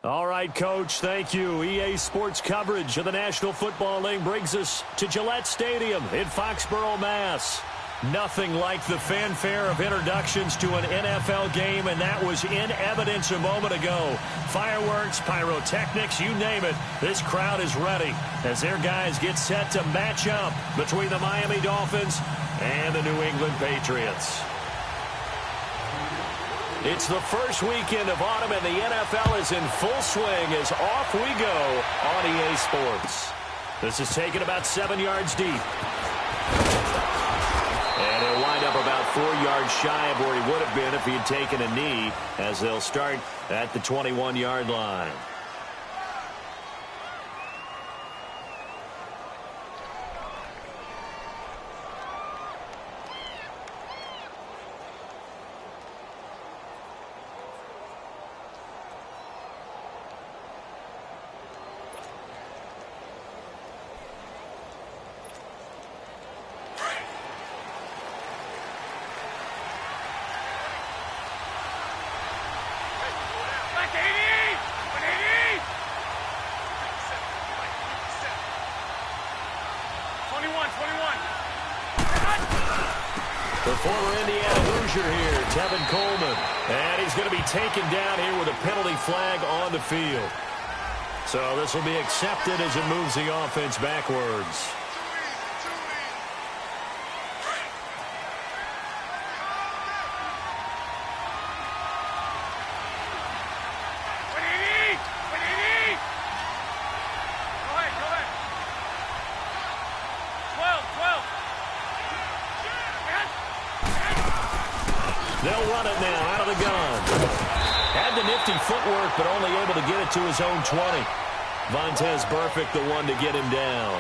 All right, Coach, thank you. EA Sports coverage of the National Football League brings us to Gillette Stadium in Foxborough, Mass. Nothing like the fanfare of introductions to an NFL game, and that was in evidence a moment ago. Fireworks, pyrotechnics, you name it, this crowd is ready as their guys get set to match up between the Miami Dolphins and the New England Patriots. It's the first weekend of autumn, and the NFL is in full swing as off we go on EA Sports. This is taken about 7 yards deep. And he'll wind up about 4 yards shy of where he would have been if he had taken a knee, as they'll start at the 21-yard line. The former Indiana Hoosier here, Tevin Coleman. And he's going to be taken down here with a penalty flag on the field. So this will be accepted as it moves the offense backwards. They'll run it now out of the gun. Had the nifty footwork, but only able to get it to his own 20. Vontaze Burfict, the one to get him down.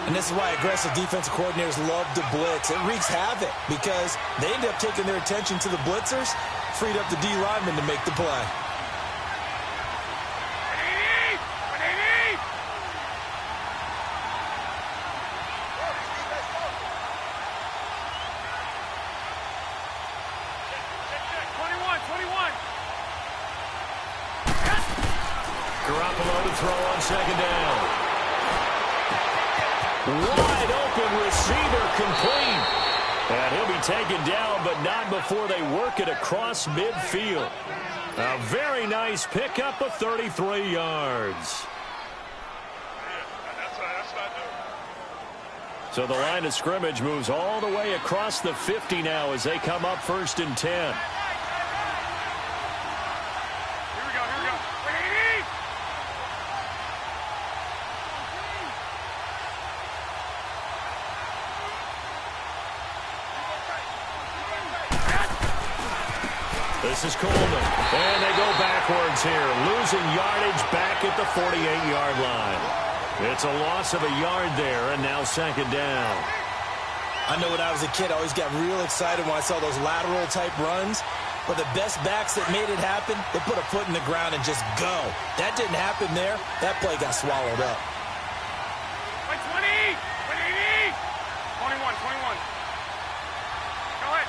And this is why aggressive defensive coordinators love to blitz. It wreaks havoc because they end up taking their attention to the blitzers, freed up the D lineman to make the play. Garoppolo to throw on second down. Wide open receiver complete. And he'll be taken down, but not before they work it across midfield. A very nice pickup of 33 yards. So the line of scrimmage moves all the way across the 50 now as they come up 1st and 10. This is Coleman, and they go backwards here, losing yardage back at the 48-yard line. It's a loss of a yard there, and now second down. I know when I was a kid, I always got real excited when I saw those lateral-type runs, but the best backs that made it happen, they put a foot in the ground and just go. That didn't happen there. That play got swallowed up. 20, 21. Go ahead.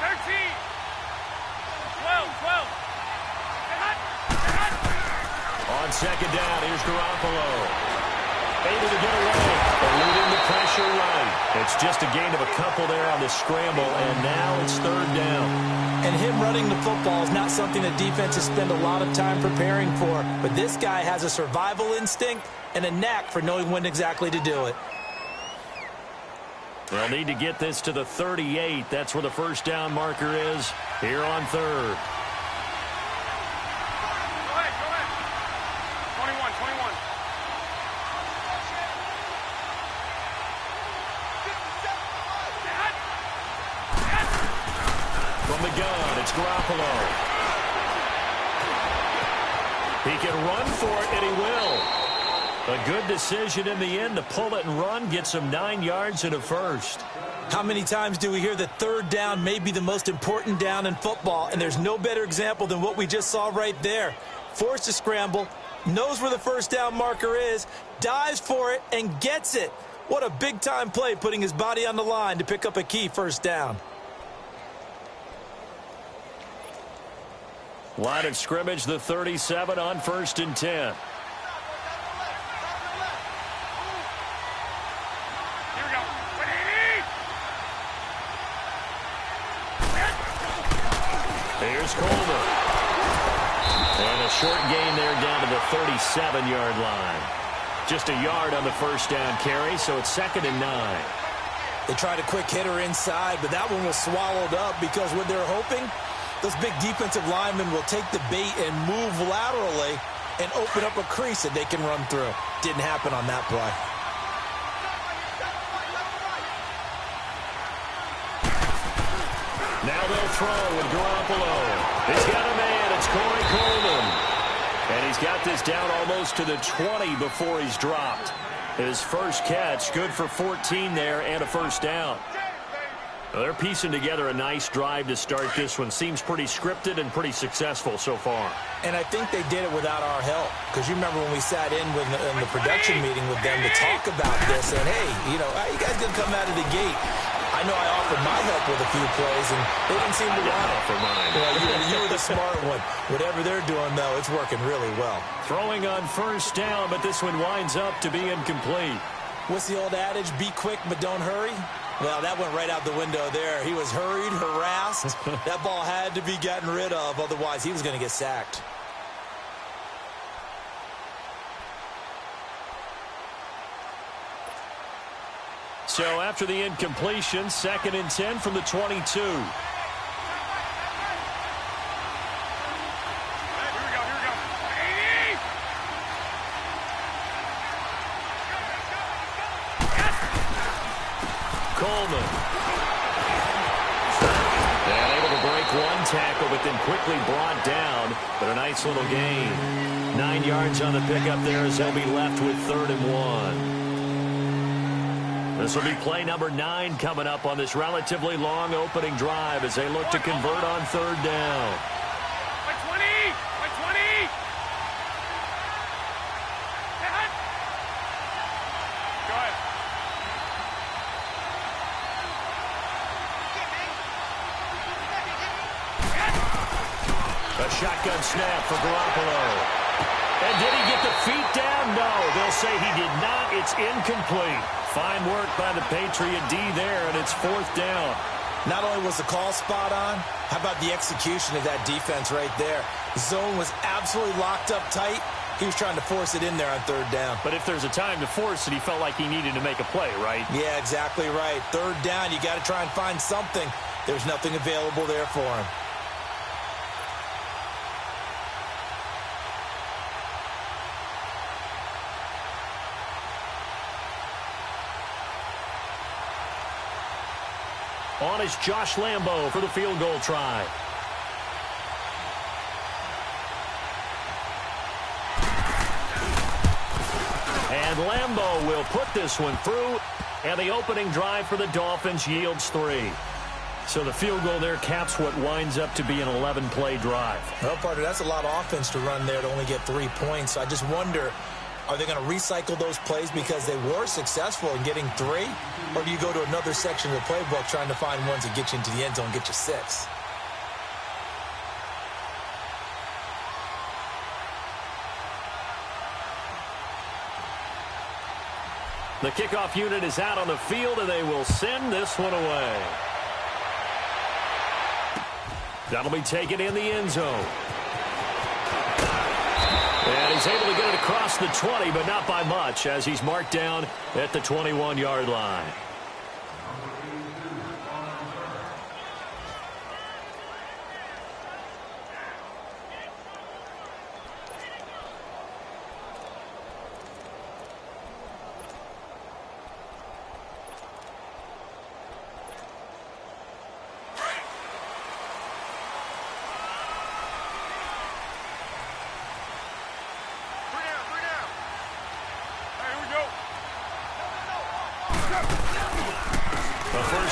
13, 12. On second down, here's Garoppolo. Able to get away, eluding the pressure right. It's just a gain of a couple there on the scramble, and now it's third down. And him running the football is not something that defenses spend a lot of time preparing for, but this guy has a survival instinct and a knack for knowing when exactly to do it. They'll need to get this to the 38. That's where the first down marker is here on third. Go ahead. 21. From the gun, it's Garoppolo. He can run for it, and he will. A good decision in the end to pull it and run, gets him 9 yards and a first. How many times do we hear that third down may be the most important down in football, and there's no better example than what we just saw right there. Forced to scramble, knows where the first down marker is, dives for it, and gets it. What a big-time play, putting his body on the line to pick up a key first down. Line of scrimmage, the 37 on 1st and 10. Here's Coleman. And a short gain there down to the 37-yard line. Just a yard on the first down carry, so it's 2nd and 9. They tried a quick hitter inside, but that one was swallowed up because what they're hoping, those big defensive linemen will take the bait and move laterally and open up a crease that they can run through. Didn't happen on that play. Now they'll throw with Garoppolo. He's got a man. It's Corey Coleman. And he's got this down almost to the 20 before he's dropped. His first catch, good for 14 there and a first down. Well, they're piecing together a nice drive to start this one. Seems pretty scripted and pretty successful so far. And I think they did it without our help. Because you remember when we sat in the production meeting with them to talk about this. And, hey, you know, how you guys going to come out of the gate? I know I offered my help with a few plays, and they didn't seem to want it. For mine. You were the smart one. Whatever they're doing, though, it's working really well. Throwing on first down, but this one winds up to be incomplete. What's the old adage? Be quick, but don't hurry? Well, that went right out the window there. He was hurried, harassed. That ball had to be gotten rid of, otherwise he was going to get sacked. So after the incompletion, 2nd and 10 from the 22. Coleman. And able to break one tackle, but then quickly brought down. But a nice little gain. 9 yards on the pickup there as they'll be left with 3rd and 1. This will be play number 9 coming up on this relatively long opening drive as they look to convert on 3rd down. By 20! By 20! Go ahead. A shotgun snap for Garoppolo. And did he get the feet down? No, they'll say he did not. It's incomplete. Fine work by the Patriot D there, and it's 4th down. Not only was the call spot on, how about the execution of that defense right there? The zone was absolutely locked up tight. He was trying to force it in there on 3rd down. But if there's a time to force it, he felt like he needed to make a play, right? Yeah, exactly right. 3rd down, you got to try and find something. There's nothing available there for him. On is Josh Lambo for the field goal try. And Lambo will put this one through, and the opening drive for the Dolphins yields 3. So the field goal there caps what winds up to be an 11-play drive. Well, partner, that's a lot of offense to run there to only get 3 points. I just wonder, are they going to recycle those plays because they were successful in getting 3? Or do you go to another section of the playbook trying to find ones that get you into the end zone and get you 6? The kickoff unit is out on the field, and they will send this one away. That'll be taken in the end zone. And he's able to get it across the 20, but not by much, as he's marked down at the 21-yard line.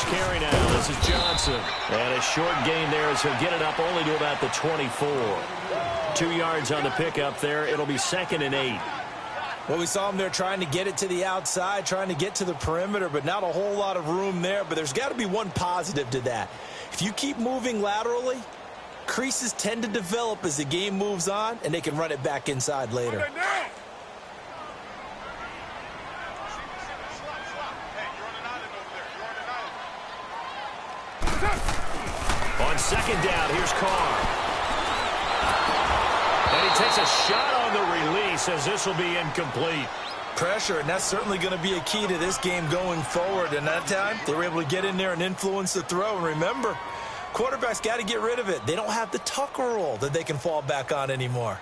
Carry now. This is Johnson. And a short gain there as he'll get it up only to about the 24. 2 yards on the pickup there. It'll be 2nd and 8. Well, we saw him there trying to get it to the outside, trying to get to the perimeter, but not a whole lot of room there. But there's got to be one positive to that. If you keep moving laterally, Creases tend to develop as the game moves on, and they can run it back inside later. On second down, here's Carr. And he takes a shot on the release as this will be incomplete. Pressure, and that's certainly going to be a key to this game going forward. And that time, they were able to get in there and influence the throw. And remember, quarterbacks got to get rid of it. They don't have the Tucker roll that they can fall back on anymore.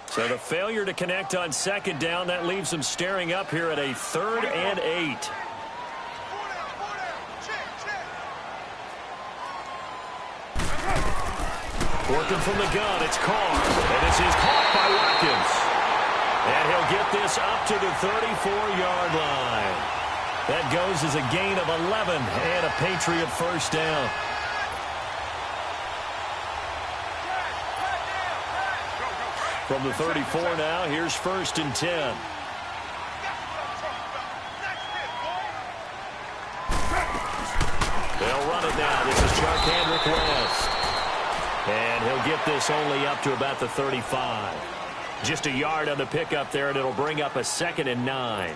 So the failure to connect on second down, that leaves them staring up here at a 3rd and 8. Working from the gun, it's Carr. And this is caught by Watkins. And he'll get this up to the 34-yard line. That goes as a gain of 11 and a Patriot first down. From the 34 now, here's 1st and 10. They'll run it now. This is Charkandrick West. And he'll get this only up to about the 35. Just a yard on the pickup there, and it'll bring up a 2nd and 9.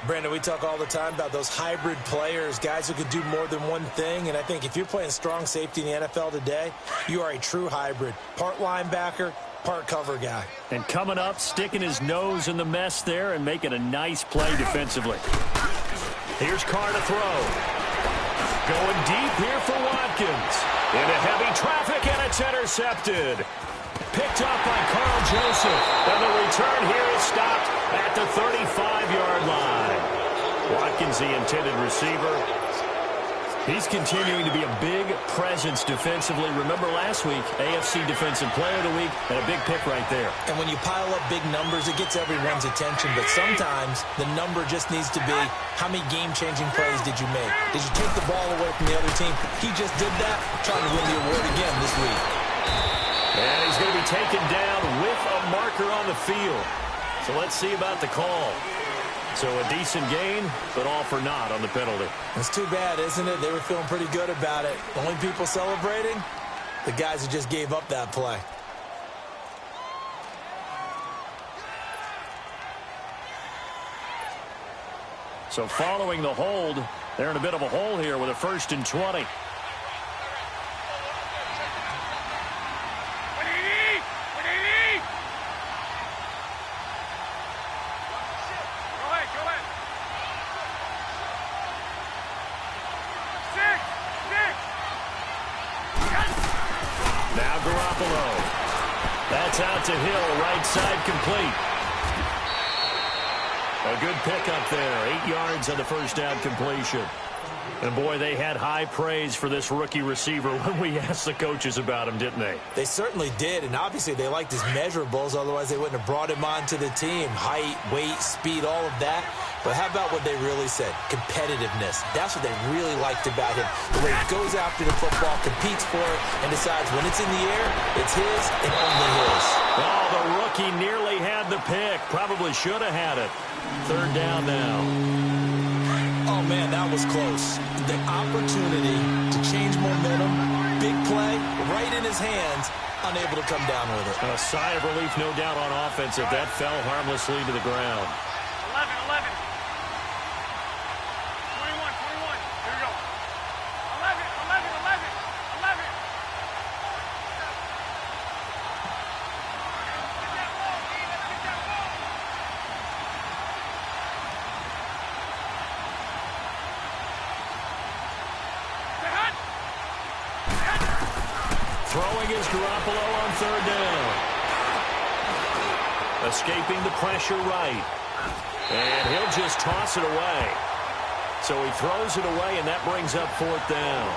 Brandon, we talk all the time about those hybrid players, guys who can do more than one thing. And I think if you're playing strong safety in the NFL today, you are a true hybrid. Part linebacker, part cover guy. And coming up, sticking his nose in the mess there and making a nice play defensively. Here's Carr to throw. Going deep here for Watkins. Into heavy traffic, and it's intercepted. Picked up by Carl Joseph. And the return here is stopped at the 35-yard line. Watkins, the intended receiver. He's continuing to be a big presence defensively. Remember last week, AFC Defensive Player of the Week, and a big pick right there. And when you pile up big numbers, it gets everyone's attention. But sometimes the number just needs to be, how many game-changing plays did you make? Did you take the ball away from the other team? He just did that, trying to win the award again this week. And he's going to be taken down with a marker on the field. So let's see about the call. So a decent gain, but all for naught on the penalty. It's too bad, isn't it? They were feeling pretty good about it. The only people celebrating, the guys who just gave up that play. So following the hold, they're in a bit of a hole here with a 1st and 20. That's out to Hill, right side complete. A good pickup there, 8 yards on the first down completion. And boy, they had high praise for this rookie receiver when we asked the coaches about him, didn't they? They certainly did, and obviously they liked his measurables, otherwise they wouldn't have brought him onto the team. Height, weight, speed, all of that. But how about what they really said? Competitiveness. That's what they really liked about him. The way he goes after the football, competes for it, and decides when it's in the air, it's his and only his. Oh, the rookie nearly had the pick. Probably should have had it. 3rd down now. Oh, man, that was close. The opportunity to change momentum, big play, right in his hands, unable to come down with it. A sigh of relief, no doubt, on offense if that fell harmlessly to the ground. 11. 21. Here we go. 11. Throwing is Garoppolo on 3rd down. Escaping the pressure right. And he'll just toss it away. So he throws it away, and that brings up 4th down.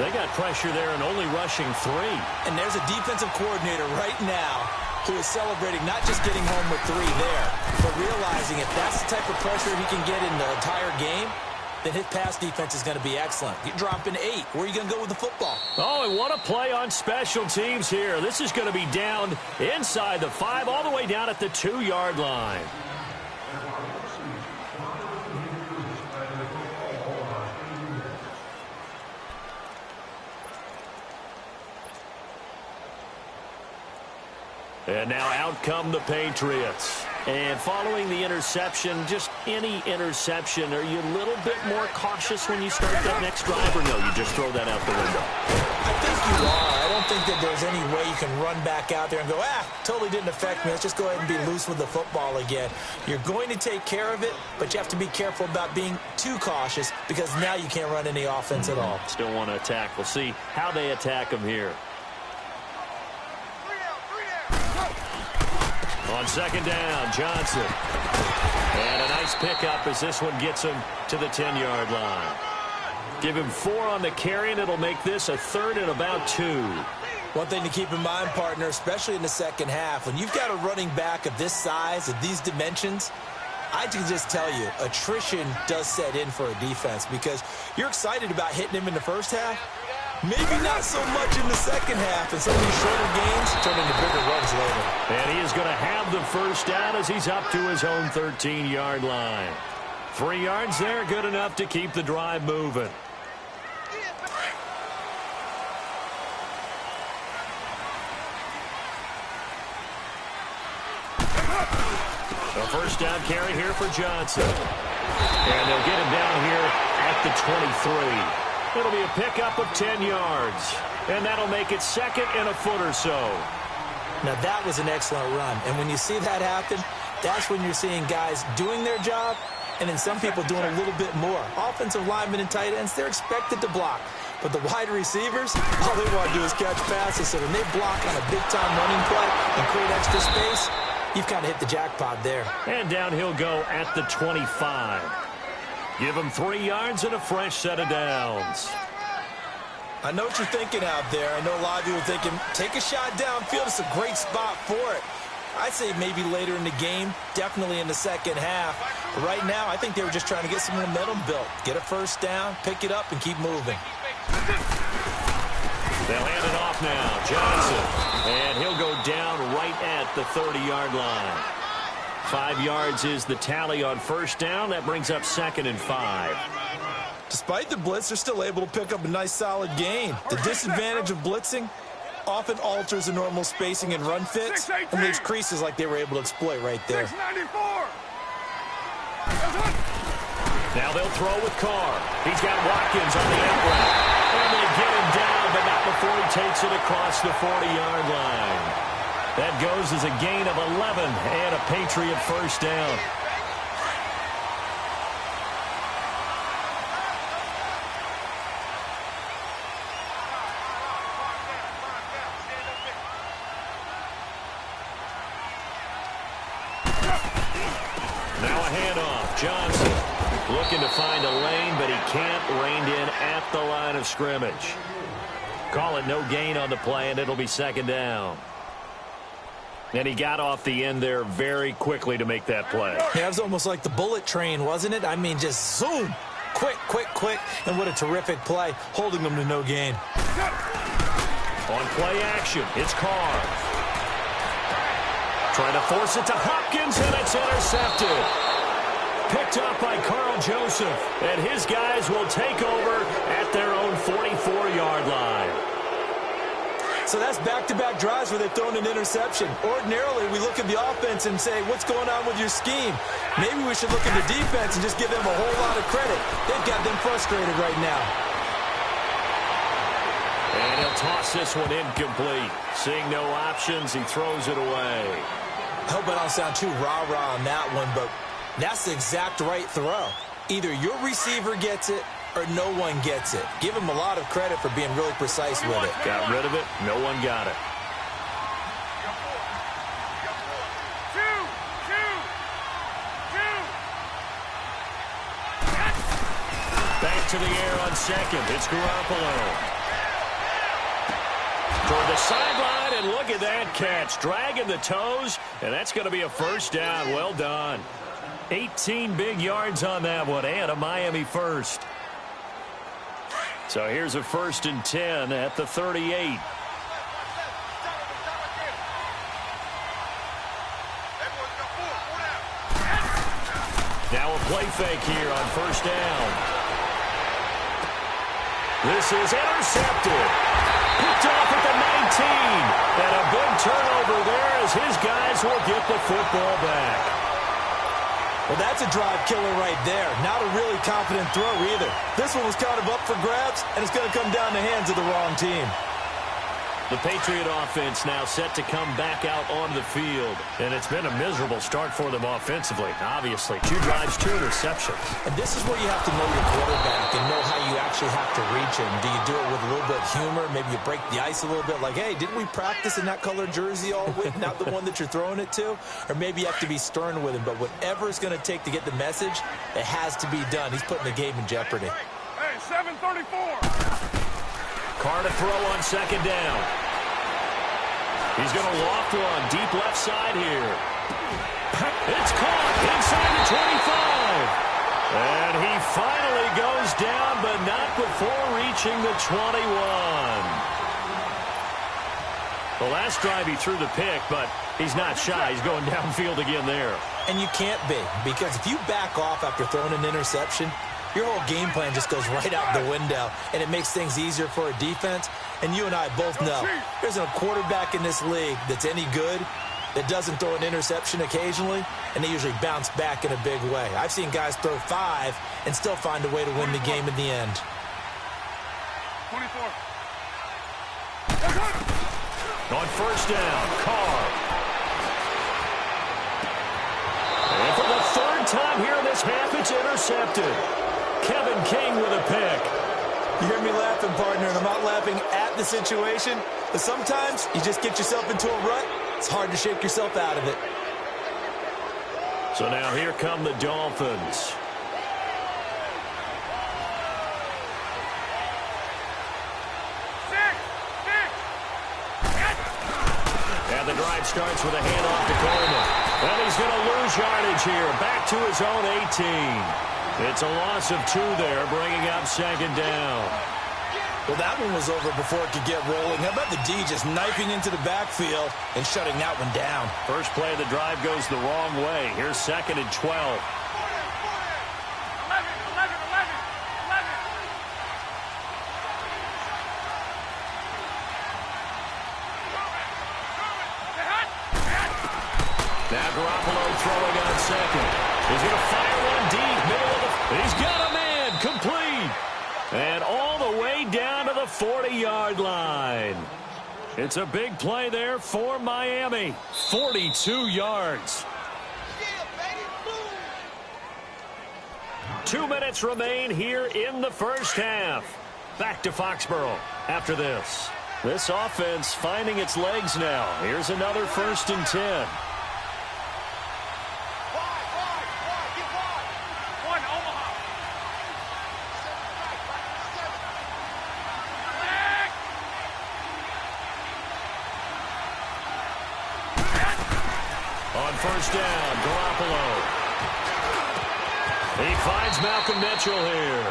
They got pressure there and only rushing 3. And there's a defensive coordinator right now who is celebrating not just getting home with 3 there, but realizing if that's the type of pressure he can get in the entire game, then his pass defense is going to be excellent. You're dropping 8. Where are you going to go with the football? Oh, and what a play on special teams here. This is going to be down inside the 5, all the way down at the 2-yard line. And now out come the Patriots. And following the interception, just any interception, are you a little bit more cautious when you start that next drive, or no, you just throw that out the window? I think you are. I don't think that there's any way you can run back out there and go, totally didn't affect me. Let's just go ahead and be loose with the football again. You're going to take care of it, but you have to be careful about being too cautious because now you can't run any offense at all. Still want to attack. We'll see how they attack them here. On second down, Johnson. And a nice pickup as this one gets him to the 10-yard line. Give him 4 on the carry, and it'll make this a 3rd and about 2. One thing to keep in mind, partner, especially in the second half, when you've got a running back of this size, of these dimensions, I can just tell you, attrition does set in for a defense because you're excited about hitting him in the first half. Maybe not so much in the second half, and some of these shorter gains turn into bigger runs later. And he is going to have the first down as he's up to his own 13-yard line. 3 yards there, good enough to keep the drive moving. A first down carry here for Johnson. And they'll get him down here at the 23. It'll be a pickup of 10 yards. And that'll make it 2nd and a foot or so. Now, that was an excellent run. And when you see that happen, that's when you're seeing guys doing their job and then some people doing a little bit more. Offensive linemen and tight ends, they're expected to block. But the wide receivers, all they want to do is catch passes. So when they block on a big-time running play and create extra space, you've kind of hit the jackpot there. And down he'll go at the 25. Give him 3 yards and a fresh set of downs. I know what you're thinking out there. I know a lot of you are thinking, take a shot downfield. It's a great spot for it. I'd say maybe later in the game, definitely in the second half. But right now, I think they were just trying to get some momentum built. Get a first down, pick it up, and keep moving. They'll hand it off now. Johnson. And he'll go down right at the 30-yard line. 5 yards is the tally on first down. That brings up 2nd and 5. Despite the blitz, they're still able to pick up a nice, solid gain. The disadvantage of blitzing often alters the normal spacing and run fits and leaves creases like they were able to exploit right there. Now they'll throw with Carr. He's got Watkins on the out route. And they get him down, but not before he takes it across the 40-yard line. That goes as a gain of 11 and a Patriot first down. Now a handoff. Johnson looking to find a lane, but he can't. Reined in at the line of scrimmage. Call it no gain on the play, and it'll be 2nd down. And he got off the end there very quickly to make that play. Yeah, it was almost like the bullet train, wasn't it? I mean, just zoom. Quick, quick, quick. And what a terrific play, holding them to no gain. On play action, it's Carr. Trying to force it to Hopkins, and it's intercepted. Picked up by Carl Joseph. And his guys will take over at their own 44-yard line. So that's back-to-back drives where they've thrown an interception. Ordinarily, we look at the offense and say, what's going on with your scheme? Maybe we should look at the defense and just give them a whole lot of credit. They've got them frustrated right now. And he'll toss this one incomplete. Seeing no options, he throws it away. I hope I don't sound too rah-rah on that one, but that's the exact right throw. Either your receiver gets it or no one gets it. Give him a lot of credit for being really precise with it. Got rid of it. No one got it. Back to the air on second. It's Garoppolo. Toward the sideline, and look at that catch. Dragging the toes, and that's going to be a first down. Well done. 18 big yards on that one, and a Miami first. So here's a 1st and 10 at the 38. Now a play fake here on first down. This is intercepted. Picked off at the And a big turnover there as his guys will get the football back. Well, that's a drive killer right there. Not a really confident throw either. This one was kind of up for grabs, and it's going to come down the hands of the wrong team. The Patriot offense now set to come back out on the field. And it's been a miserable start for them offensively. Obviously, 2 drives, 2 interceptions. And this is where you have to know your quarterback and know how you actually have to reach him. Do you do it with a little bit of humor? Maybe you break the ice a little bit like, hey, didn't we practice in that color jersey all week? Not the one that you're throwing it to? Or maybe you have to be stern with him. But whatever it's going to take to get the message, it has to be done. He's putting the game in jeopardy. Hey, 7:34. Carr to throw on second down. He's going to loft one deep left side here. It's caught inside the 25. And he finally goes down, but not before reaching the 21. The last drive he threw the pick, but he's not shy. He's going downfield again there. And you can't be, because if you back off after throwing an interception, your whole game plan just goes right out the window, and it makes things easier for a defense. And you and I both know there's a quarterback in this league that's any good that doesn't throw an interception occasionally, and they usually bounce back in a big way. I've seen guys throw 5 and still find a way to win the game in the end. 24. On first down, Carr. And for the 3rd time here in this half, it's intercepted. Kevin King with a pick. You hear me laughing, partner, and I'm not laughing at the situation, but sometimes you just get yourself into a rut. It's hard to shake yourself out of it. So now here come the Dolphins. And the drive starts with a handoff to Coleman. And he's going to lose yardage here. Back to his own 18. It's a loss of 2 there, bringing up second down. Well, that one was over before it could get rolling. How about the D just knifing into the backfield and shutting that one down? First play of the drive goes the wrong way. Here's 2nd and 12. 11. Now Garoppolo throwing on second. He's going to fire one deep, middle of the... He's got a man, complete. And all the way down to the 40-yard line. It's a big play there for Miami. 42 yards. 2 minutes remain here in the first half. Back to Foxborough after this. This offense finding its legs now. Here's another 1st and 10. First down, Garoppolo. He finds Malcolm Mitchell here.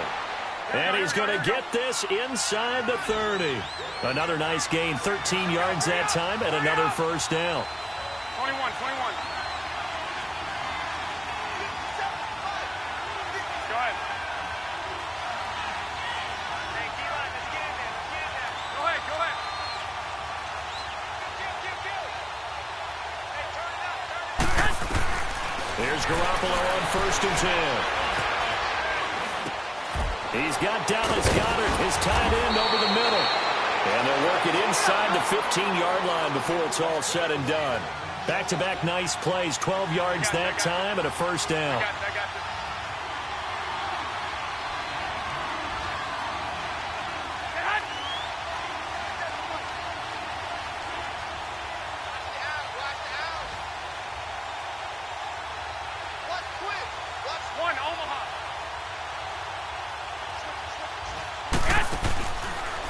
And he's going to get this inside the 30. Another nice gain, 13 yards that time, and another first down. 21. Go ahead. Hey, D-line, let's get in there. Go ahead. Here's Garoppolo on 1st and 10. He's got Dallas Goedert, his tight end, over the middle. And they'll work it inside the 15-yard line before it's all said and done. Back-to-back nice plays, 12 yards that time and a first down. I got this.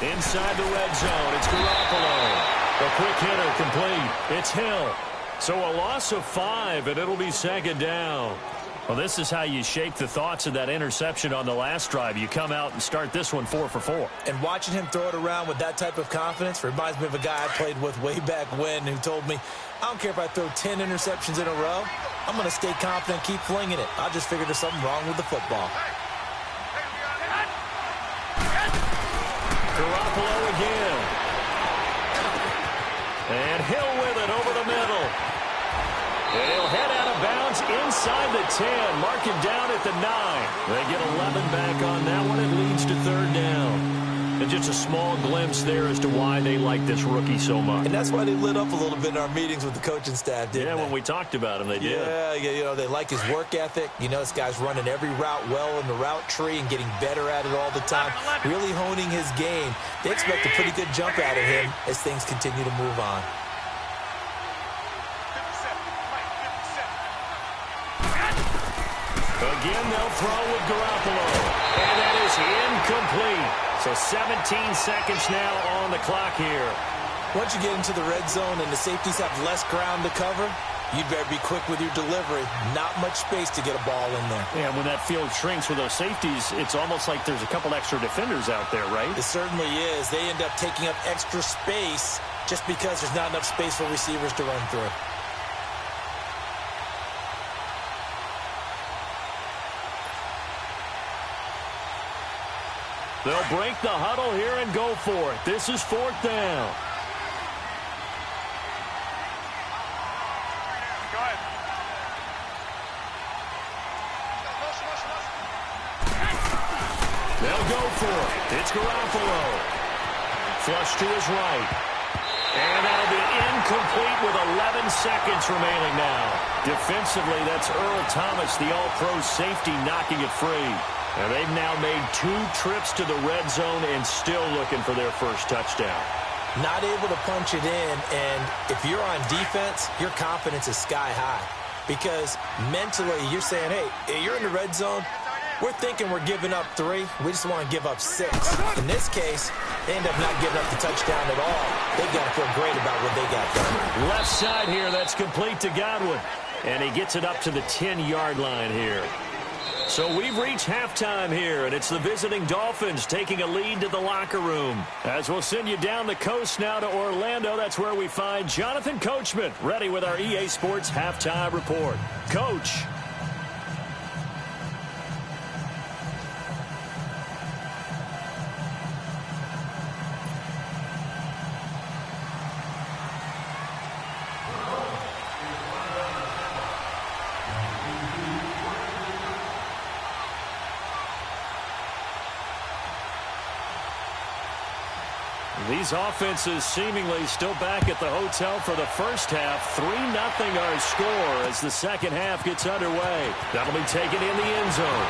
Inside the red zone, it's Garoppolo. A quick hitter complete. It's Hill. So a loss of 5, and it'll be second down. Well, this is how you shake the thoughts of that interception on the last drive. You come out and start this one 4 for 4. And watching him throw it around with that type of confidence reminds me of a guy I played with way back when who told me, I don't care if I throw 10 interceptions in a row. I'm going to stay confident, keep flinging it. I just figured there's something wrong with the football. Garoppolo again. And Hill with it over the middle. And he'll head out of bounds inside the 10. Mark him down at the 9. They get 11 back on that one. It leads to third down. And just a small glimpse there as to why they like this rookie so much. And that's why they lit up a little bit in our meetings with the coaching staff, didn't they? When we talked about him, they did. Yeah, you know, they like his work ethic. You know, this guy's running every route well in the route tree and getting better at it all the time, really honing his game. They expect a pretty good jump out of him as things continue to move on. Again, they'll throw with Garoppolo. And that is incomplete. So 17 seconds now on the clock here. Once you get into the red zone and the safeties have less ground to cover, you'd better be quick with your delivery. Not much space to get a ball in there. Yeah, when that field shrinks with those safeties, it's almost like there's a couple extra defenders out there, right? It certainly is. They end up taking up extra space just because there's not enough space for receivers to run through. They'll break the huddle here and go for it. This is fourth down. Go ahead. They'll go for it. It's Garoppolo. Flush to his right. And that'll be incomplete with 11 seconds remaining now. Defensively, that's Earl Thomas, the all-pro safety, knocking it free. And they've now made 2 trips to the red zone and still looking for their first touchdown. Not able to punch it in, and if you're on defense, your confidence is sky high. Because mentally, you're saying, hey, you're in the red zone. We're thinking we're giving up 3. We just want to give up 6. In this case, they end up not giving up the touchdown at all. They've got to feel great about what they got done. Left side here, that's complete to Godwin. And he gets it up to the 10-yard line here. So we've reached halftime here, and it's the visiting Dolphins taking a lead to the locker room. As we'll send you down the coast now to Orlando, that's where we find Jonathan Coachman ready with our EA Sports Halftime Report. Coach. These offenses seemingly still back at the hotel for the first half. 3-0 our score as the second half gets underway. That'll be taken in the end zone.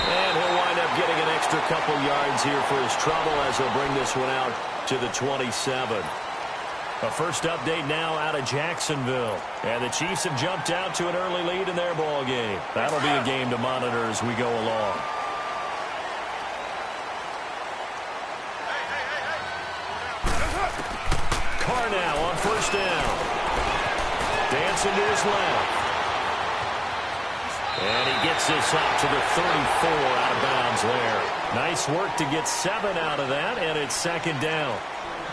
And he'll wind up getting an extra couple yards here for his trouble as he'll bring this one out to the 27. A first update now out of Jacksonville. And the Chiefs have jumped out to an early lead in their ball game. That'll be a game to monitor as we go along. Now on first down. Dancing to his left. And he gets this up to the 34 out of bounds there. Nice work to get 7 out of that, and it's second down.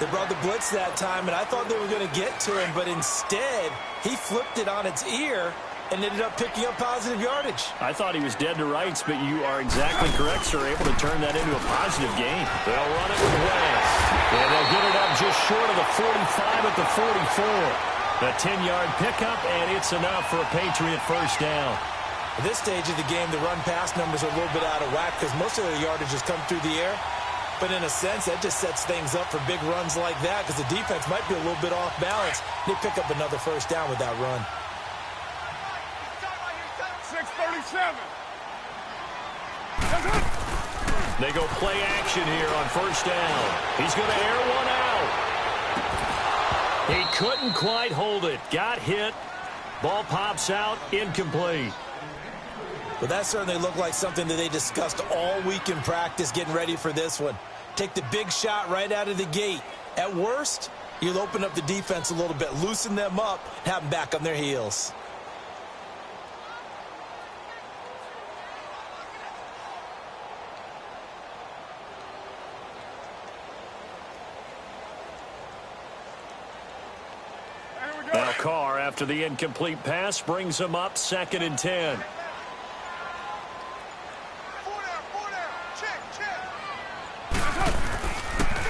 They brought the blitz that time, and I thought they were going to get to him, but instead he flipped it on its ear and ended up picking up positive yardage. I thought he was dead to rights, but you are exactly correct, sir. Able to turn that into a positive gain. They'll run it with West. And they'll get it up just short of the 45 at the 44. The 10-yard pickup, and it's enough for a Patriot first down. At this stage of the game, the run-pass numbers are a little bit out of whack because most of the yardage has come through the air. But in a sense, that just sets things up for big runs like that because the defense might be a little bit off balance. They pick up another first down with that run. 6:37. They go play action here on first down. He's going to air one out. He couldn't quite hold it. Got hit. Ball pops out. Incomplete. But that certainly looked like something that they discussed all week in practice getting ready for this one. Take the big shot right out of the gate. At worst, you'll open up the defense a little bit, loosen them up, have them back on their heels. Now Carr, after the incomplete pass, brings him up 2nd and 10.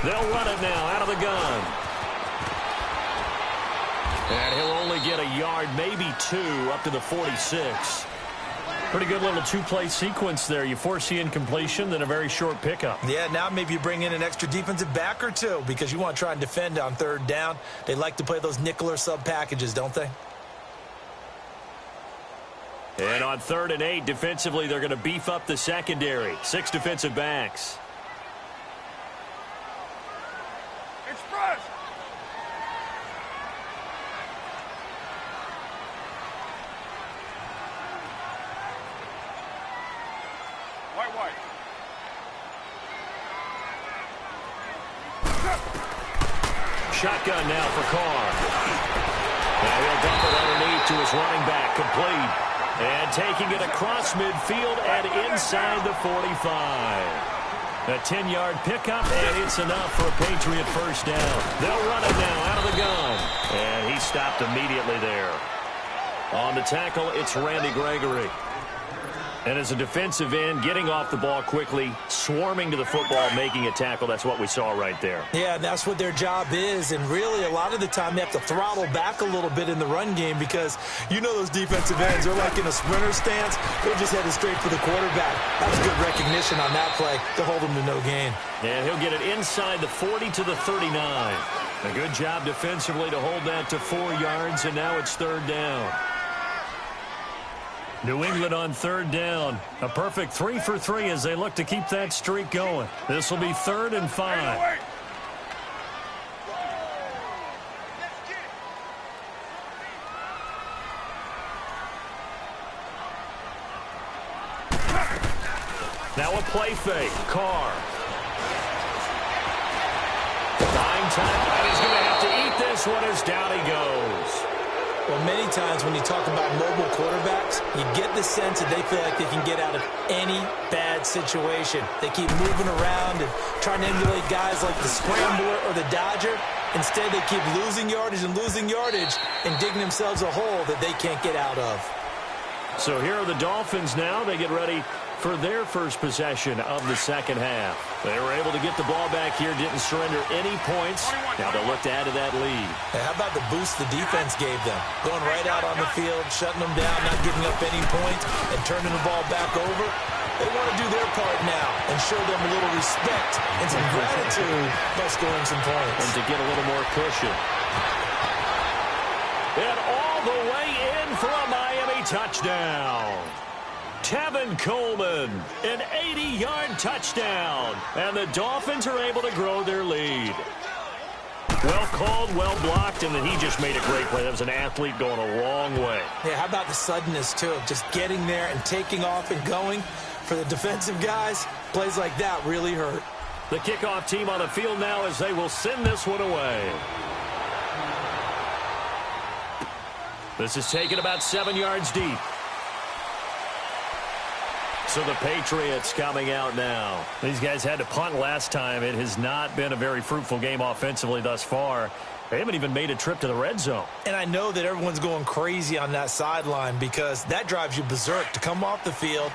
They'll run it now out of the gun. And he'll only get a yard, maybe 2, up to the 46. Pretty good little two-play sequence there. You force the incompletion, then a very short pickup. Yeah, now maybe you bring in an extra defensive back or two because you want to try and defend on third down. They like to play those nickel or sub packages, don't they? And on 3rd and 8, defensively, they're going to beef up the secondary. 6 defensive backs. Express! White. Shotgun now for Carr. And he'll dump it underneath to his running back, complete. And taking it across midfield and inside the 45. A 10-yard pickup, and it's enough for a Patriot first down. They'll run it now out of the gun. And he stopped immediately there. On the tackle, it's Randy Gregory. And as a defensive end, getting off the ball quickly, swarming to the football, making a tackle, that's what we saw right there. Yeah, that's what their job is. And really, a lot of the time, they have to throttle back a little bit in the run game because you know those defensive ends, they're like in a sprinter stance. They're just headed straight for the quarterback. That was good recognition on that play to hold him to no gain. And he'll get it inside the 40 to the 39. A good job defensively to hold that to 4 yards, and now it's 3rd down. New England on 3rd down. A perfect 3 for 3 as they look to keep that streak going. This will be 3rd and 5. Now a play fake. Carr. Buying time. And he's going to have to eat this one as down he goes. Well, many times when you talk about mobile quarterbacks, you get the sense that they feel like they can get out of any bad situation. They keep moving around and trying to emulate guys like the Scrambler or the Dodger. Instead, they keep losing yardage and digging themselves a hole that they can't get out of. So here are the Dolphins now. They get ready for their first possession of the second half. They were able to get the ball back here, didn't surrender any points. Now they'll look to add to that lead. Hey, how about the boost the defense gave them? Going right out on the field, shutting them down, not giving up any points, and turning the ball back over. They want to do their part now and show them a little respect and some gratitude by scoring some points. And to get a little more cushion. And all the way in for a Miami touchdown. Tevin Coleman, an 80-yard touchdown. And the Dolphins are able to grow their lead. Well called, well blocked, and then he just made a great play. That was an athlete going a long way. Yeah, how about the suddenness, too, of just getting there and taking off and going? For the defensive guys, plays like that really hurt. The kickoff team on the field now as they will send this one away. This is taken about 7 yards deep. So the Patriots coming out now. These guys had to punt last time. It has not been a very fruitful game offensively thus far. They haven't even made a trip to the red zone. And I know that everyone's going crazy on that sideline because that drives you berserk to come off the field,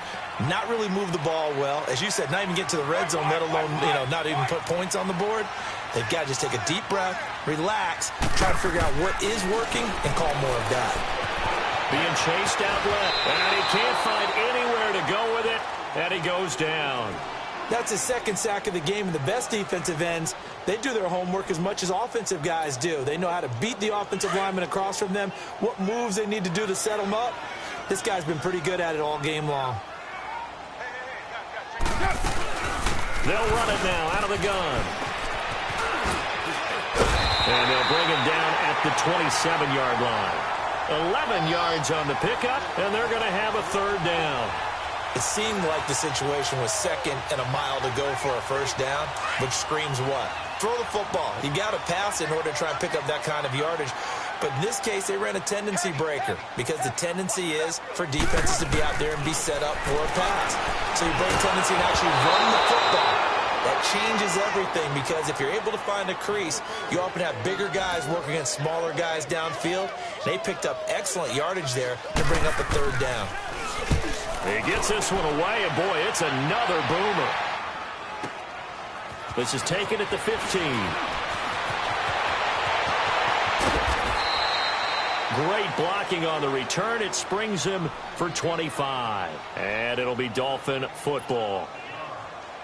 not really move the ball well. As you said, not even get to the red zone, let alone, not even put points on the board. They've got to just take a deep breath, relax, try to figure out what is working, and call more of that. Being chased out left, and he can't find anywhere to go with it, and he goes down. That's his second sack of the game, and the best defensive ends, they do their homework as much as offensive guys do. They know how to beat the offensive lineman across from them, what moves they need to do to set them up. This guy's been pretty good at it all game long. They'll run it now out of the gun. And they'll bring him down at the 27-yard line. 11 yards on the pickup, and they're going to have a third down. It seemed like the situation was second and a mile to go for a first down, which screams what? Throw the football. You got to pass in order to try and pick up that kind of yardage. But in this case, they ran a tendency breaker because the tendency is for defenses to be out there and be set up for a pass. So you break tendency and actually run the football. That changes everything because if you're able to find a crease, you often have bigger guys working against smaller guys downfield. They picked up excellent yardage there to bring up a third down. He gets this one away, and boy, it's another boomer. This is taken at the 15. Great blocking on the return. It springs him for 25. And it'll be Dolphin football.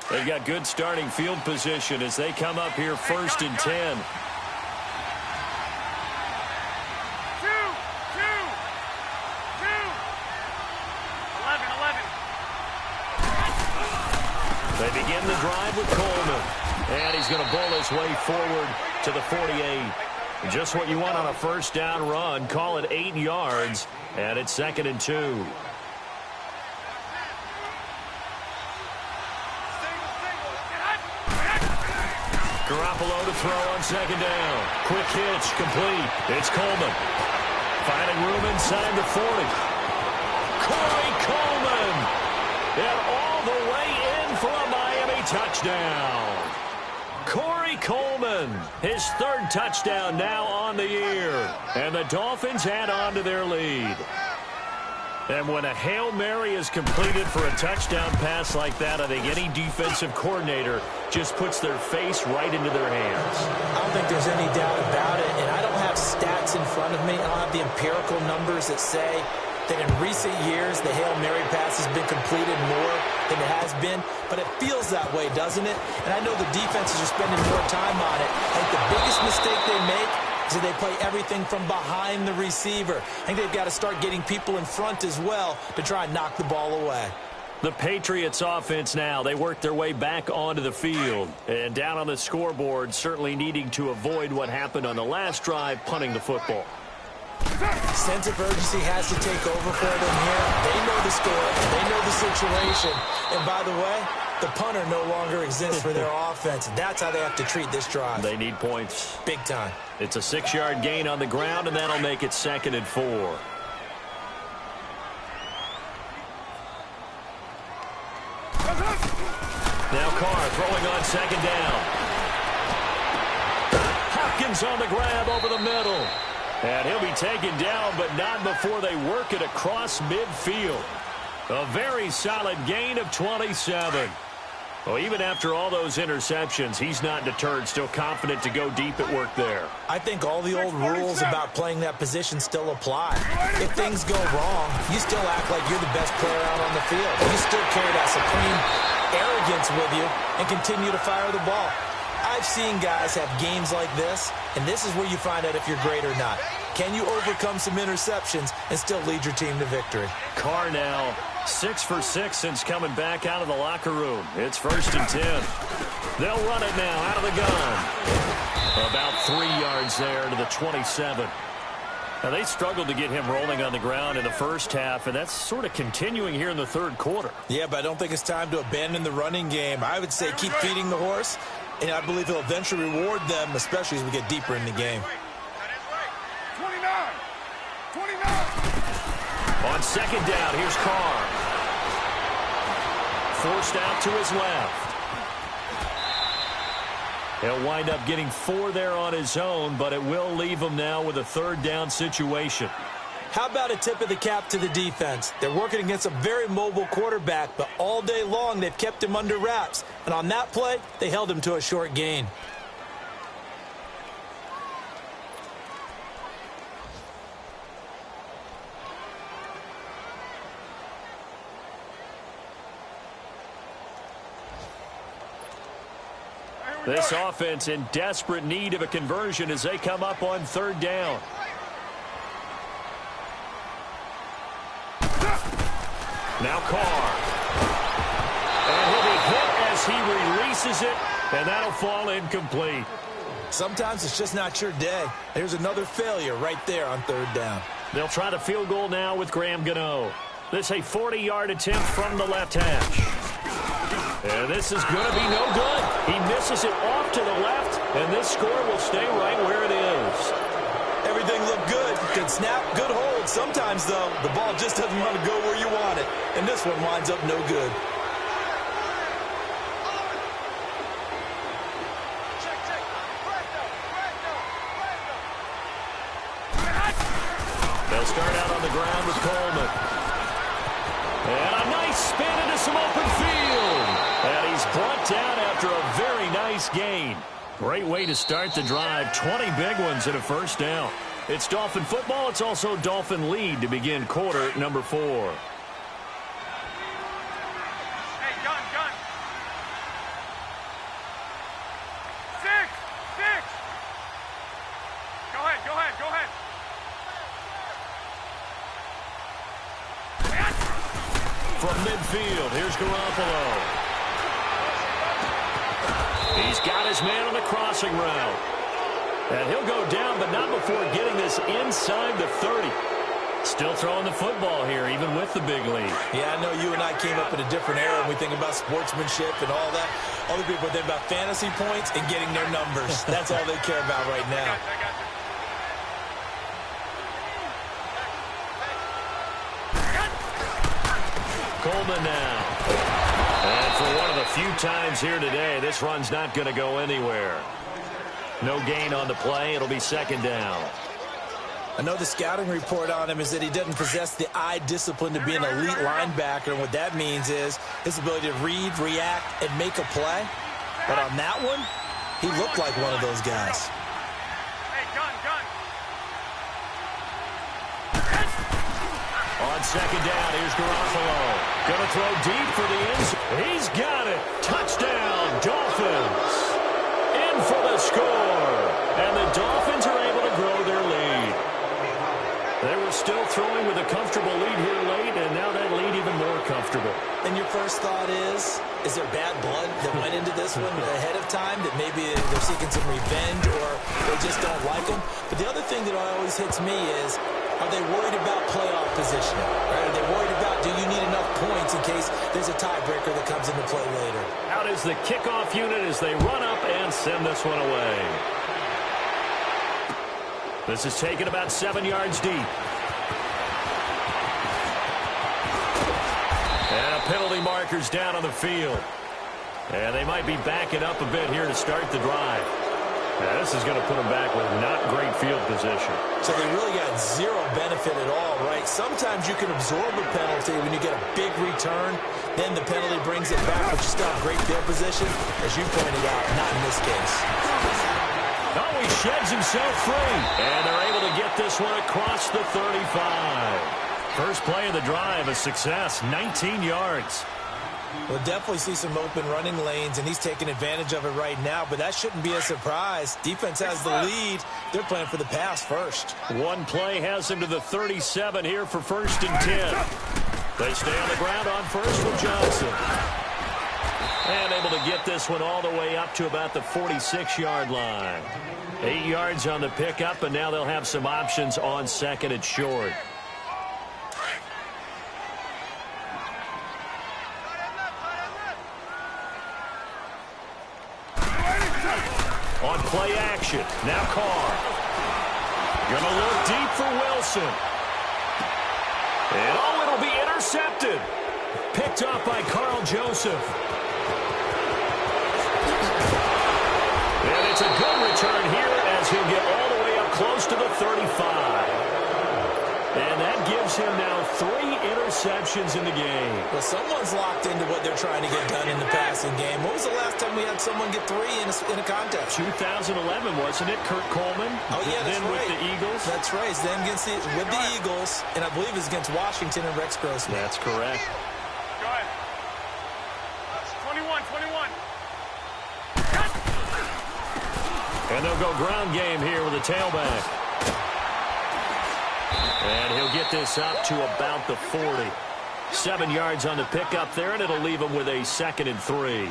They've got good starting field position as they come up here first and 10. They begin the drive with Coleman. And he's going to bowl his way forward to the 48. Just what you want on a first down run. Call it 8 yards. And it's 2nd and 2. Garoppolo to throw on 2nd down. Quick hitch, complete. It's Coleman. Finding room inside the 40. Corey Coleman. And all the way in for a Miami touchdown. Corey Coleman, his 3rd touchdown now on the year. And the Dolphins add on to their lead. And when a Hail Mary is completed for a touchdown pass like that, I think any defensive coordinator just puts their face right into their hands. I don't think there's any doubt about it, and I don't have stats in front of me. I don't have the empirical numbers that say that in recent years the Hail Mary pass has been completed more than it has been, but it feels that way, doesn't it? And I know the defenses are spending more time on it. I think the biggest mistake they make is that they play everything from behind the receiver. I think they've got to start getting people in front as well to try and knock the ball away. The Patriots offense now, they work their way back onto the field. And down on the scoreboard, certainly needing to avoid what happened on the last drive, punting the football. Sense of urgency has to take over for them here. They know the score. They know the situation. And by the way, the punter no longer exists for their offense. That's how they have to treat this drive. They need points. Big time. It's a 6-yard gain on the ground, and that'll make it 2nd and 4. Now Carr throwing on 2nd down. Hopkins on the grab over the middle. And he'll be taken down, but not before they work it across midfield. A very solid gain of 27. Well, even after all those interceptions, he's not deterred, still confident to go deep at work there. I think all the old rules about playing that position still apply. If things go wrong, you still act like you're the best player out on the field. You still carry that supreme arrogance with you and continue to fire the ball. I've seen guys have games like this, and this is where you find out if you're great or not. Can you overcome some interceptions and still lead your team to victory? Carr now 6 for 6 since coming back out of the locker room. It's 1st and 10. They'll run it now out of the gun. About 3 yards there to the 27. Now, they struggled to get him rolling on the ground in the first half, and that's sort of continuing here in the 3rd quarter. Yeah, but I don't think it's time to abandon the running game. I would say keep feeding the horse, and I believe he'll eventually reward them, especially as we get deeper in the game. 29. On 2nd down, here's Carr. Forced out to his left. He'll wind up getting 4 there on his own, but it will leave him now with a 3rd down situation. How about a tip of the cap to the defense? They're working against a very mobile quarterback, but all day long they've kept him under wraps. And on that play, they held him to a short gain. This offense in desperate need of a conversion as they come up on 3rd down. Now Carr. And he'll be hit as he releases it, and that'll fall incomplete. Sometimes it's just not your day. There's another failure right there on 3rd down. They'll try the field goal now with Graham Gano. This a 40-yard attempt from the left hash. And this is going to be no good. He misses it off to the left, and this score will stay right where it is. Everything looked good. Good snap, good hold. Sometimes, though, the ball just doesn't want to go where you want it. And this one winds up no good. They'll start out on the ground with Coleman. And a nice spin into some open field. And he's brought down after a very nice Nice gain. Great way to start the drive. 20 big ones and a first down. It's Dolphin football. It's also Dolphin lead to begin quarter number 4. Hey, gun. 6. Go ahead. From midfield, here's Garoppolo. He's got his man on the crossing route. And he'll go down, but not before getting this inside the 30. Still throwing the football here, even with the big lead. Yeah, I know you and I came up in a different era when we think about sportsmanship and all that. Other people think about fantasy points and getting their numbers. That's all they care about right now. I got you. Coleman now. And for one of the few times here today, this run's not going to go anywhere. No gain on the play. It'll be second down. I know the scouting report on him is that he doesn't possess the eye discipline to be an elite linebacker. And what that means is his ability to read, react, and make a play. But on that one, he looked like one of those guys. Hey, gun. On second down, here's Garoppolo. Going to throw deep for the end zone. He's got it. Touchdown, Dolphins. In for the score. And the Dolphins are able to grow their lead. They were still throwing with a comfortable lead here late, and now that lead even more comfortable. And your first thought is there bad blood that went into this one ahead of time, that maybe they're seeking some revenge or they just don't like them? But the other thing that always hits me is, are they worried about playoff positioning? Right? Are they worried about, do you need enough points in case there's a tiebreaker that comes into play later? Out is the kickoff unit as they run up and send this one away. This is taken about 7 yards deep. And a penalty marker's down on the field. And they might be backing up a bit here to start the drive. Now, this is going to put them back with not great field position. So they really got zero benefit at all, right? Sometimes you can absorb a penalty when you get a big return. Then the penalty brings it back, but you still have great field position. As you pointed out, not in this case. Oh, he sheds himself free. And they're able to get this one across the 35. First play of the drive, a success, 19 yards. We'll definitely see some open running lanes, and he's taking advantage of it right now, but that shouldn't be a surprise. Defense has the lead. They're playing for the pass first. One play has him to the 37 here for 1st and 10. They stay on the ground on first with Johnson. And able to get this one all the way up to about the 46-yard line. 8 yards on the pickup, and now they'll have some options on second and short. On play action, now Carr. Gonna look deep for Wilson. And oh, it'll be intercepted. Picked off by Carl Joseph. And it's a good return here as he'll get all the way up close to the 35. And that gives him now 3 interceptions in the game. Well, someone's locked into what they're trying to get done in the passing game. When was the last time we had someone get 3 in a contest? 2011, wasn't it? Kurt Coleman. Oh, yeah, that's then right. With the Eagles. That's right. Then against with the Eagles, and I believe it's against Washington and Rex Grossman. That's correct. Go ahead. 21. And they'll go ground game here with a tailback. And he'll get this up to about the 40. 7 yards on the pickup there, and it'll leave him with a 2nd and 3.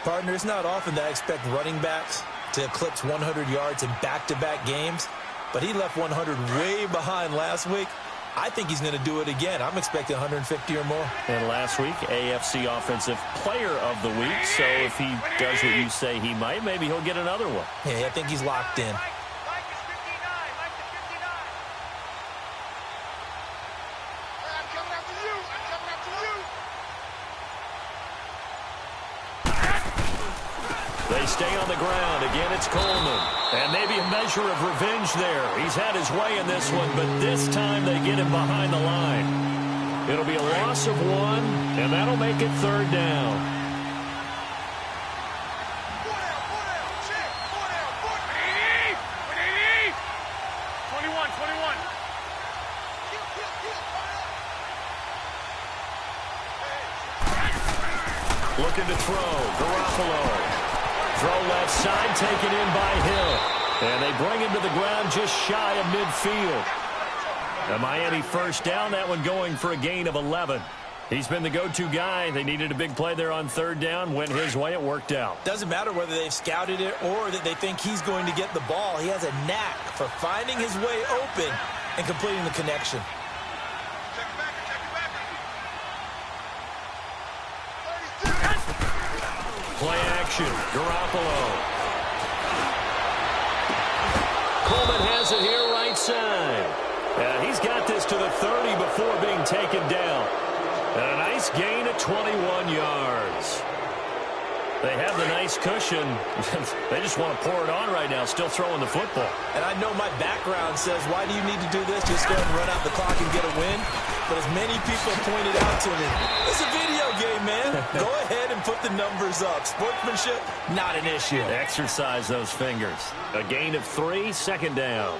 Partner, it's not often that I expect running backs to eclipse 100 yards in back-to-back games, but he left 100 way behind last week. I think he's going to do it again. I'm expecting 150 or more. And last week, AFC Offensive Player of the Week. So if he does what you say he might, maybe he'll get another one. Yeah, I think he's locked in. Mike is 59. Mike is 59. I'm coming after you. They stay on the ground. Again, it's Coleman. And maybe a measure of revenge there. He's had his way in this one, but this time they get him behind the line. It'll be a loss of 1, and that'll make it 3rd down. Looking to throw. Garoppolo. Throw left side, taken in by Hill. And they bring him to the ground just shy of midfield. A Miami first down, that one going for a gain of 11. He's been the go-to guy. They needed a big play there on third down. Went his way. It worked out. Doesn't matter whether they've scouted it or that they think he's going to get the ball. He has a knack for finding his way open and completing the connection. Play action. Garoppolo. Coleman has it here right side. He's got this to the 30 before being taken down. And a nice gain of 21 yards. They have the nice cushion. They just want to pour it on right now, still throwing the football. And I know my background says, why do you need to do this? Just go and run out the clock and get a win. But as many people pointed out to me, it's a video game, man. Go ahead and put the numbers up. Sportsmanship, not an issue. Exercise those fingers. A gain of 3, second down.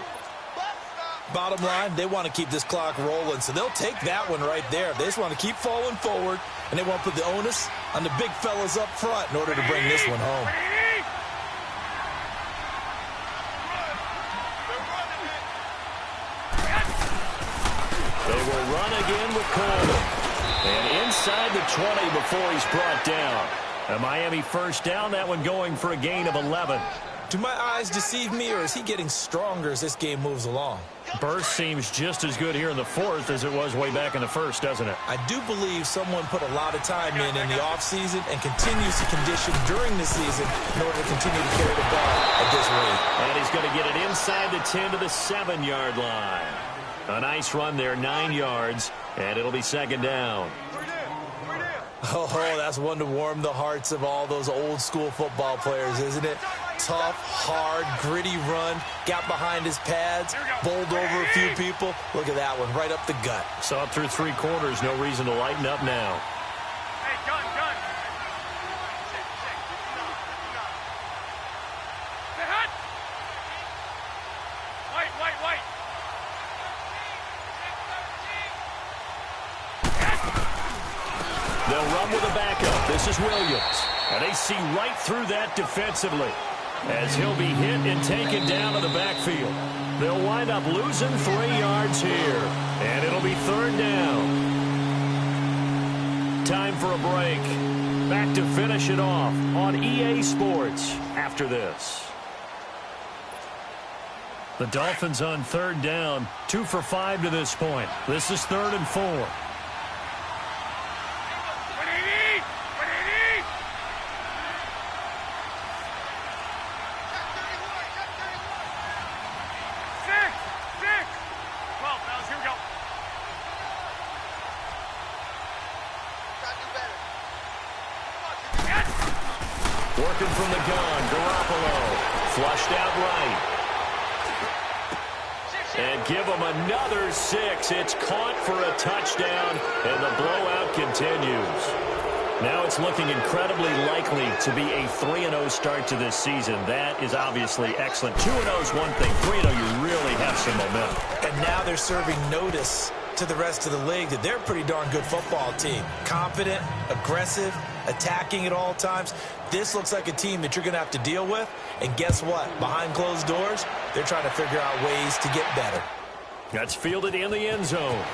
Bottom line, they want to keep this clock rolling, so they'll take that one right there. They just want to keep falling forward, and they want to put the onus on the big fellas up front in order to bring this one home. They will run again with Coleman. And inside the 20 before he's brought down. A Miami first down, that one going for a gain of 11. Do my eyes deceive me, or is he getting stronger as this game moves along? Burst seems just as good here in the fourth as it was way back in the first, doesn't it? I do believe someone put a lot of time in the offseason and continues to condition during the season in order to continue to carry the ball at this rate. And he's going to get it inside the 10 to the 7-yard line. A nice run there, 9 yards, and it'll be second down. Oh, that's one to warm the hearts of all those old-school football players, isn't it? Tough, hard, gritty run, got behind his pads, bowled over a few people. Look at that one, right up the gut. Saw it through 3 quarters, no reason to lighten up now. Hey, gun. Stay hot. White. They'll run with a backup. This is Williams. And they see right through that defensively as he'll be hit and taken down to the backfield. They'll wind up losing 3 yards here. And it'll be third down. Time for a break. Back to finish it off on EA Sports after this. The Dolphins on third down. 2 for 5 to this point. This is 3rd and 4. Working from the gun, Garoppolo, flushed out right. And give him another 6. It's caught for a touchdown, and the blowout continues. Now it's looking incredibly likely to be a 3-0 start to this season. That is obviously excellent. 2-0 is one thing. 3-0, you really have some momentum. And now they're serving notice to the rest of the league that they're a pretty darn good football team. Confident, aggressive, attacking at all times. This looks like a team that you're going to have to deal with. And guess what? Behind closed doors, they're trying to figure out ways to get better. That's fielded in the end zone.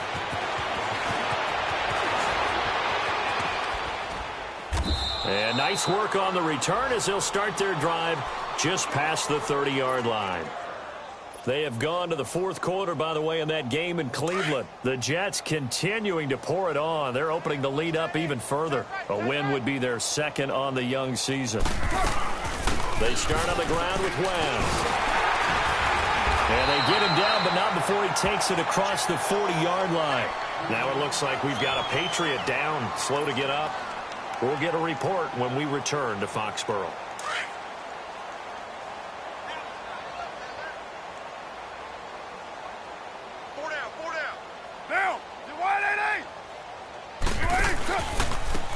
And nice work on the return as they'll start their drive just past the 30-yard line. They have gone to the fourth quarter, by the way, in that game in Cleveland. The Jets continuing to pour it on. They're opening the lead up even further. A win would be their second on the young season. They start on the ground with West. And they get him down, but not before he takes it across the 40-yard line. Now it looks like we've got a Patriot down, slow to get up. We'll get a report when we return to Foxborough.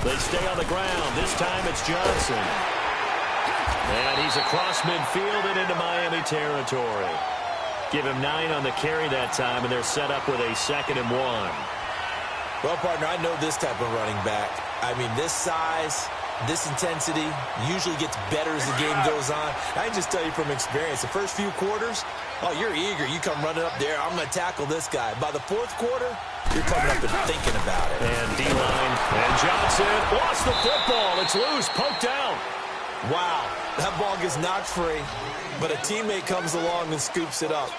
They stay on the ground. This time it's Johnson. And he's across midfield and into Miami territory. Give him 9 on the carry that time, and they're set up with a 2nd and 1. Well, partner, I know this type of running back. I mean, this size, This intensity usually gets better as the game goes on. I can just tell you from experience, the first few quarters, oh, you're eager. You come running up there, I'm going to tackle this guy. By the fourth quarter, you're coming up and thinking about it. And D-line, and Johnson lost the football. It's loose, poked out. Wow, that ball gets knocked free, but a teammate comes along and scoops it up.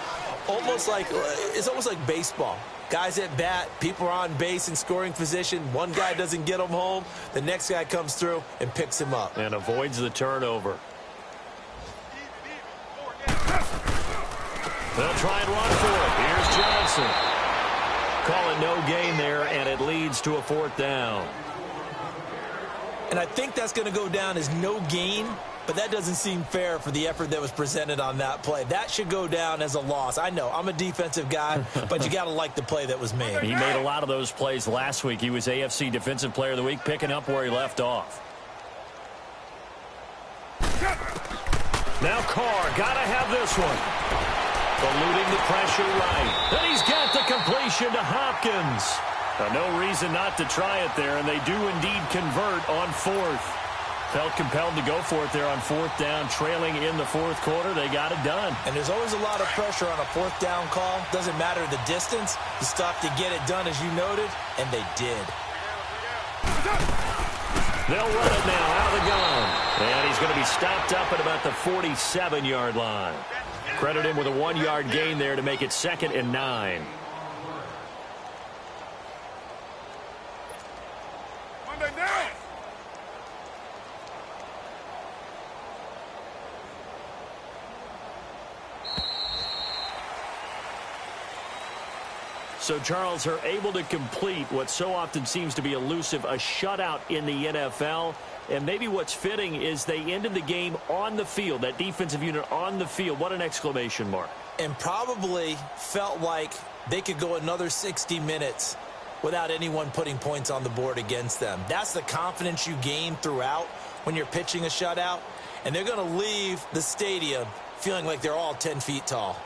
It's almost like baseball. Guys at bat, people are on base in scoring position. One guy doesn't get him home. The next guy comes through and picks him up. And avoids the turnover. They'll try and run for it. Here's Johnson. Call it no gain there, and it leads to a 4th down. And I think that's going to go down as no gain, but that doesn't seem fair for the effort that was presented on that play. That should go down as a loss. I know, I'm a defensive guy, but you got to like the play that was made. He made a lot of those plays last week. He was AFC Defensive Player of the Week, picking up where he left off. Now Carr, got to have this one. Eluding the pressure right. And he's got the completion to Hopkins. No reason not to try it there, and they do indeed convert on 4th. Felt compelled to go for it there on 4th down, trailing in the 4th quarter. They got it done. And there's always a lot of pressure on a 4th down call. Doesn't matter the distance. You stop to get it done, as you noted, and they did. They'll run it now out of the gun. And he's going to be stopped up at about the 47-yard line. Credit him with a 1-yard gain there to make it 2nd and 9. So, Charles, are able to complete what so often seems to be elusive, a shutout in the NFL. And maybe what's fitting is they ended the game on the field, that defensive unit on the field. What an exclamation mark. And probably felt like they could go another 60 minutes without anyone putting points on the board against them. That's the confidence you gain throughout when you're pitching a shutout. And they're going to leave the stadium feeling like they're all 10 feet tall.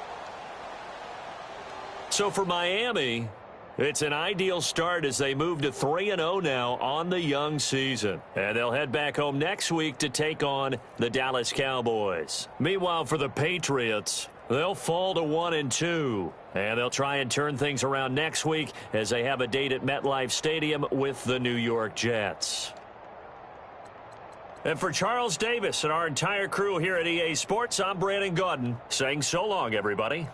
So for Miami, it's an ideal start as they move to 3-0 now on the young season. And they'll head back home next week to take on the Dallas Cowboys. Meanwhile, for the Patriots, they'll fall to 1-2. And they'll try and turn things around next week as they have a date at MetLife Stadium with the New York Jets. And for Charles Davis and our entire crew here at EA Sports, I'm Brandon Gaudin saying so long, everybody.